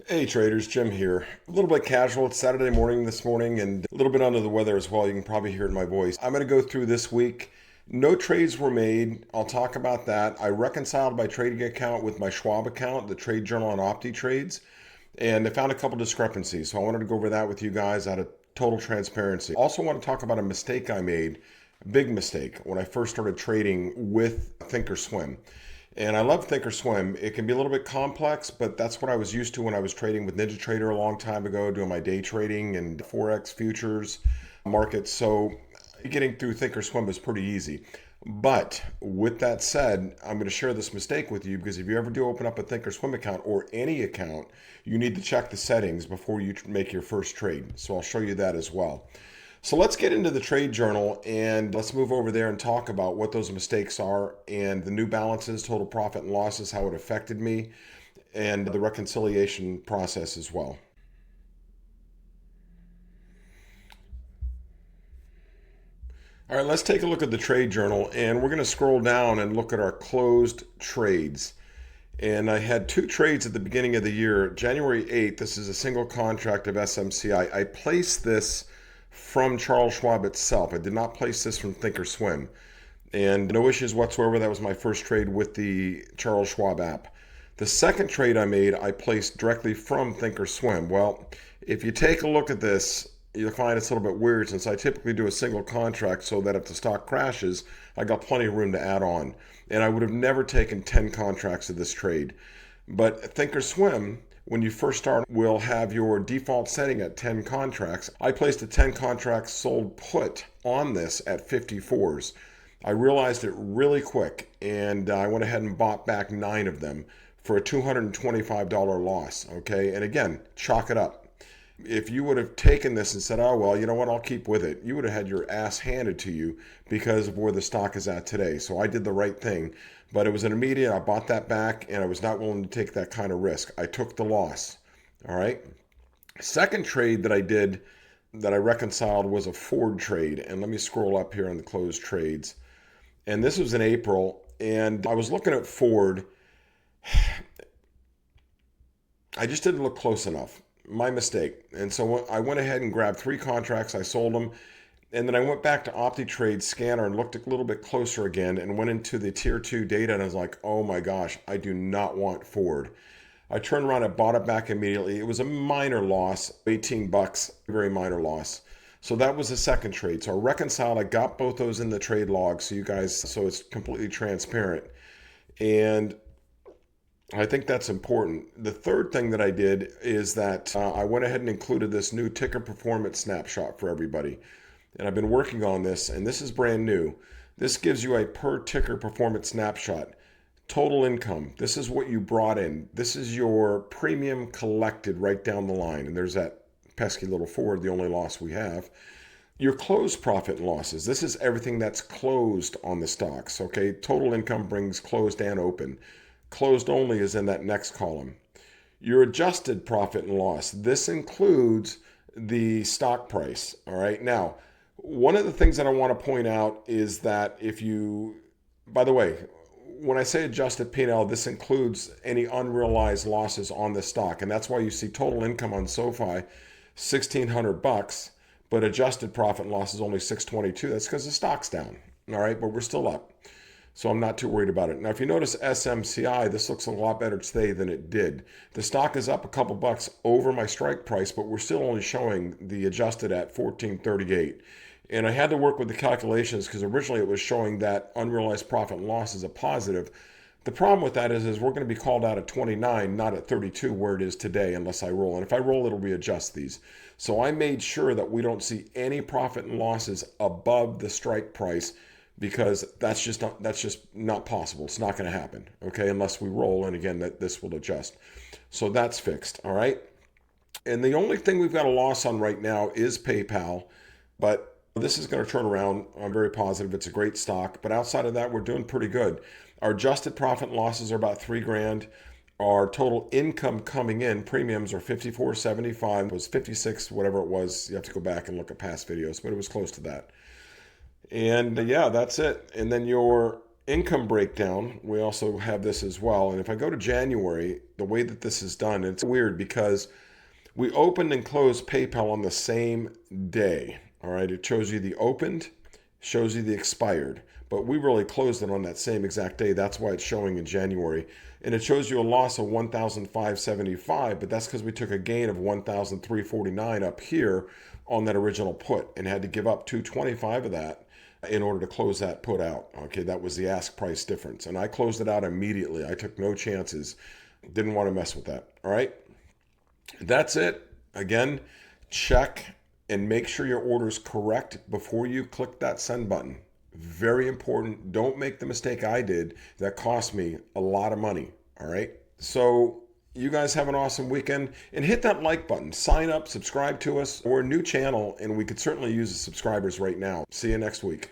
Hey traders, Jim here. A little bit casual. It's Saturday morning this morning and a little bit under the weather as well. You can probably hear it in my voice. I'm going to go through this week. No trades were made. I'll talk about that. I reconciled my trading account with my Schwab account, the trade journal on OptiTrades, and I found a couple discrepancies. So I wanted to go over that with you guys out of total transparency. Also want to talk about a mistake I made, a big mistake, when I first started trading with Thinkorswim. And I love Thinkorswim. It can be a little bit complex, but that's what I was used to when I was trading with NinjaTrader a long time ago, doing my day trading and Forex futures markets. So getting through Thinkorswim is pretty easy. But with that said, I'm going to share this mistake with you because if you ever do open up a Thinkorswim account or any account, you need to check the settings before you make your first trade. So I'll show you that as well. So let's get into the trade journal and let's move over there and talk about what those mistakes are and the new balances, total profit and losses, how it affected me, and the reconciliation process as well. All right, let's take a look at the trade journal and we're going to scroll down and look at our closed trades. And I had two trades at the beginning of the year. January 8th, this is a single contract of SMCI. I placed this from Charles Schwab itself. I did not place this from Thinkorswim. And no issues whatsoever. That was my first trade with the Charles Schwab app. The second trade I made, I placed directly from Thinkorswim. Well, if you take a look at this, you'll find it's a little bit weird since I typically do a single contract so that if the stock crashes, I got plenty of room to add on. And I would have never taken 10 contracts of this trade. But Thinkorswim, when you first start, will have your default setting at 10 contracts. I placed a 10 contracts sold put on this at 54s. I realized it really quick and I went ahead and bought back 9 of them for a $225 loss. Okay, and again, chalk it up. If you would have taken this and said, oh, well, you know what, I'll keep with it, you would have had your ass handed to you because of where the stock is at today. So I did the right thing, but it was an immediate, I bought that back and I was not willing to take that kind of risk. I took the loss. All right. Second trade that I did that I reconciled was a Ford trade. And let me scroll up here on the closed trades. And this was in April. And I was looking at Ford. I just didn't look close enough. My mistake. And so I went ahead and grabbed 3 contracts. I sold them. And then I went back to OptiTrades scanner and looked a little bit closer again and went into the tier 2 data. And I was like, oh my gosh, I do not want Ford. I turned around and bought it back immediately. It was a minor loss, 18 bucks, very minor loss. So that was the second trade. So I reconciled. I got both those in the trade log so you guys, so it's completely transparent. And I think that's important. The third thing that I did is that I went ahead and included this new ticker performance snapshot for everybody. And I've been working on this, and this is brand new. This gives you a per ticker performance snapshot. Total income. This is what you brought in. This is your premium collected right down the line. And there's that pesky little Ford, the only loss we have. Your closed profit and losses. This is everything that's closed on the stocks. Okay, total income brings closed and open. Closed only is in that next column. Your adjusted profit and loss. This includes the stock price. All right. Now, one of the things that I want to point out is that if you, by the way, when I say adjusted P&L, this includes any unrealized losses on the stock. And that's why you see total income on SoFi, 1,600 bucks, but adjusted profit and loss is only 622. That's because the stock's down. All right. But we're still up. So I'm not too worried about it. Now, if you notice SMCI, this looks a lot better today than it did. The stock is up a couple bucks over my strike price, but we're still only showing the adjusted at 1438. And I had to work with the calculations because originally it was showing that unrealized profit and loss is a positive. The problem with that is we're going to be called out at 29, not at 32 where it is today unless I roll. And if I roll, it'll readjust these. So I made sure that we don't see any profit and losses above the strike price, because that's just not possible. It's not going to happen, okay, unless we roll, and again, that this will adjust. So that's fixed, all right? And the only thing we've got a loss on right now is PayPal, but this is going to turn around. I'm very positive. It's a great stock, but outside of that, we're doing pretty good. Our adjusted profit and losses are about $3,000. Our total income coming in, premiums are 54.75. It was 56, whatever it was. You have to go back and look at past videos, but it was close to that. And yeah, that's it. And then your income breakdown, we also have this as well. And if I go to January, the way that this is done, it's weird because we opened and closed PayPal on the same day. All right, it shows you the opened, shows you the expired, but we really closed it on that same exact day. That's why it's showing in January. And it shows you a loss of 1,575, but that's because we took a gain of 1,349 up here on that original put and had to give up 225 of that in order to close that put out. Okay, that was the ask price difference. And I closed it out immediately. I took no chances. Didn't want to mess with that. All right. That's it. Again, check and make sure your order is correct before you click that send button. Very important. Don't make the mistake I did that cost me a lot of money. All right. So you guys have an awesome weekend and hit that like button. Sign up, subscribe to us. We're a new channel and we could certainly use the subscribers right now. See you next week.